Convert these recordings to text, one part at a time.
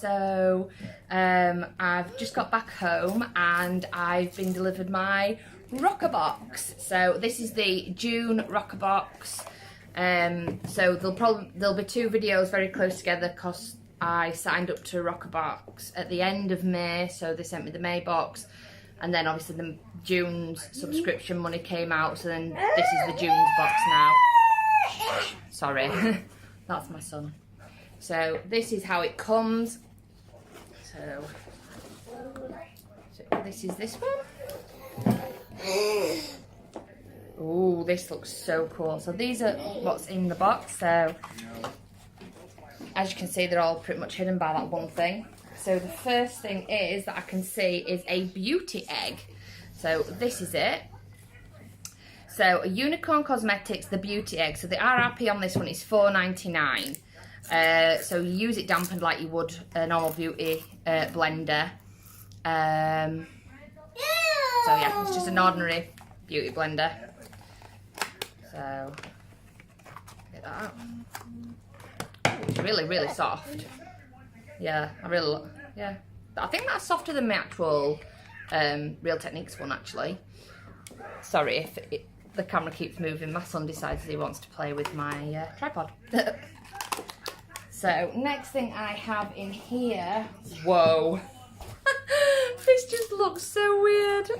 So I've just got back home and I've been delivered my Roccabox. So this is the June Roccabox. So there'll be 2 videos very close together because I signed up to Roccabox at the end of May, so they sent me the May box, and then obviously the June's subscription money came out, so then this is the June's box now. Sorry, that's my son. So this is how it comes. So this is this one. Oh, this looks so cool. So these are what's in the box. So as you can see, they're all pretty much hidden by that one thing. So the first thing is that I can see is a beauty egg. So this is it. So a Unicorn Cosmetics, the beauty egg. So the RRP on this one is $4.99. So you use it dampened like you would a normal beauty blender. So yeah, it's just an ordinary beauty blender. So get that out. It's really, really soft. Yeah, I think that's softer than my actual Real Techniques one, actually. Sorry if the camera keeps moving. My son decides he wants to play with my tripod. So next thing I have in here, whoa, this just looks so weird.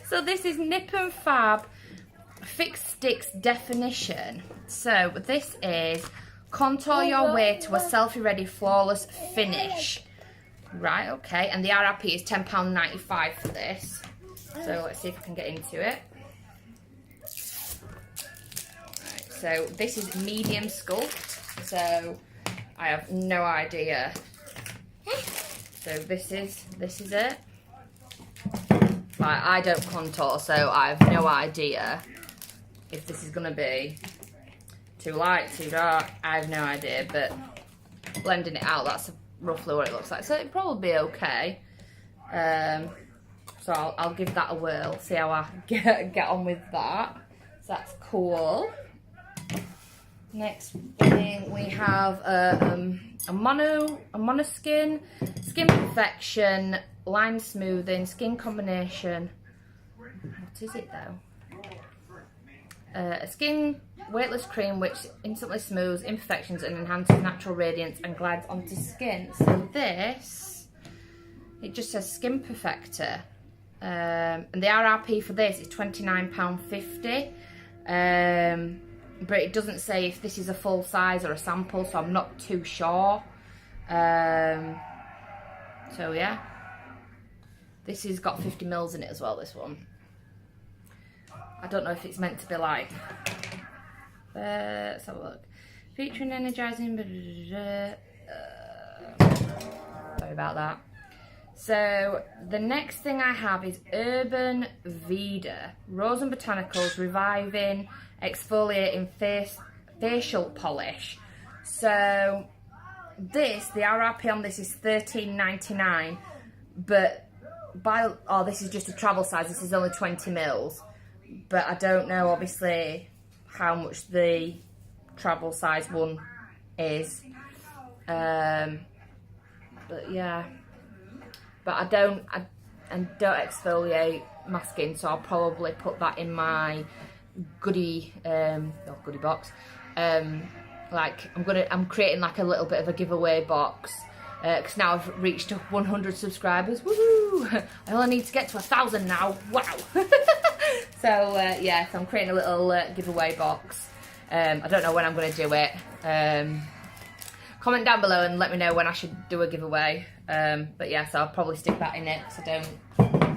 So this is Nip and Fab Fix Sticks Definition. So this is contour your way to a selfie ready flawless finish. Right, okay, and the RRP is £10.95 for this. So let's see if I can get into it. Right, so this is medium sculpt. So I have no idea. So this is it. Like, I don't contour, so I have no idea if this is gonna be too light, too dark. I have no idea, but blending it out, that's roughly what it looks like. So it'll probably be okay. So I'll give that a whirl, see how I get on with that. So that's cool. Next thing we have a monoskin, skin perfection, line smoothing, skin combination. What is it though? A skin weightless cream which instantly smooths imperfections and enhances natural radiance and glides onto skin. So this, it just says Skin Perfector. And the RRP for this is £29.50. But it doesn't say if this is a full size or a sample, so I'm not too sure. So yeah, this has got 50ml in it as well, this one. I don't know if it's meant to be like, let's have a look. Featuring energizing, sorry about that. So the next thing I have is Urban Vida, Rose and Botanicals Reviving Exfoliating Facial Polish. So this, the RRP on this is £13.99, but this is just a travel size, this is only 20ml. But I don't know obviously how much the travel size one is. But yeah. But I don't exfoliate my skin, so I'll probably put that in my goodie box. Like I'm creating like a little bit of a giveaway box because now I've reached 100 subscribers. Woohoo! I only need to get to 1,000 now. Wow! So yeah, so I'm creating a little giveaway box. I don't know when I'm going to do it. Comment down below and let me know when I should do a giveaway. But yeah, so I'll probably stick that in it so I don't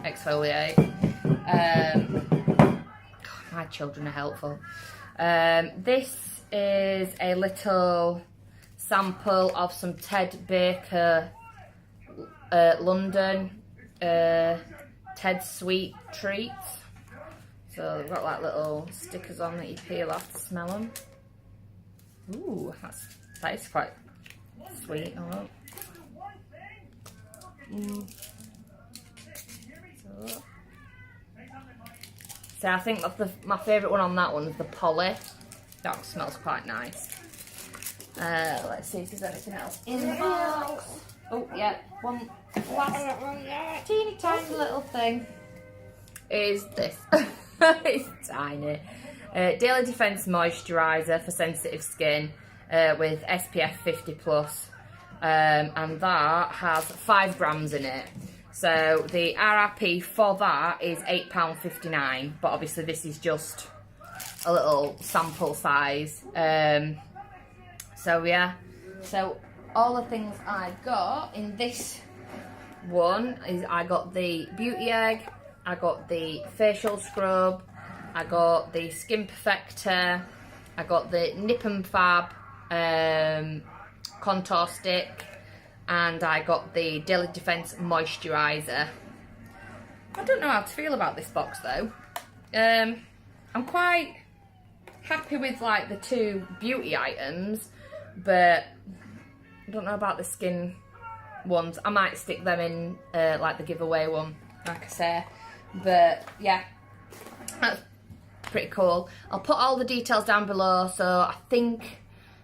exfoliate. God, my children are helpful. This is a little sample of some Ted Baker London Ted Sweet Treats. So they've got like little stickers on that you peel off to smell them. Ooh, that is quite sweet. Oh. So I think my favourite one on that one is the Polly. That smells quite nice. Let's see if there's anything else in the box. Oh yeah, one last teeny tiny little thing is this. It's tiny. Daily Defense Moisturiser for sensitive skin with SPF 50 plus, and that has 5 grams in it. So the RRP for that is £8.59, but obviously this is just a little sample size. So yeah, so all the things I got in this one is I got the Beauty Egg, I got the facial scrub, I got the Skin Perfector, I got the Nip and Fab contour stick, and I got the Daily Defense Moisturiser. I don't know how to feel about this box though. I'm quite happy with like the 2 beauty items, but I don't know about the skin ones. I might stick them in like the giveaway one, like I say. But yeah, that's pretty cool. I'll put all the details down below. So I think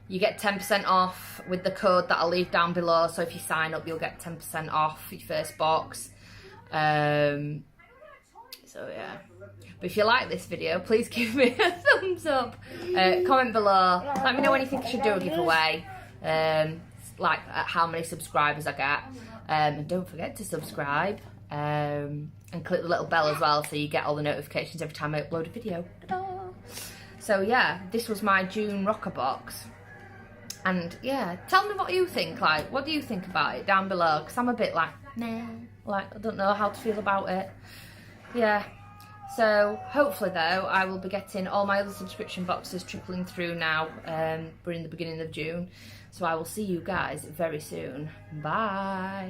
you get 10% off with the code that I'll leave down below. So if you sign up, you'll get 10% off your first box. So yeah. But if you like this video, please give me a thumbs up. Comment below. Let me know when you think I should do a giveaway. Like how many subscribers I get. And don't forget to subscribe. And click the little bell as well so you get all the notifications every time I upload a video. Ta-da! So yeah, this was my June Roccabox. And yeah, tell me what you think. Like, what do you think about it down below? Because I'm a bit like, nah. Like, I don't know how to feel about it. Yeah. So hopefully though, I will be getting all my other subscription boxes trickling through now. We're in the beginning of June. So I will see you guys very soon. Bye.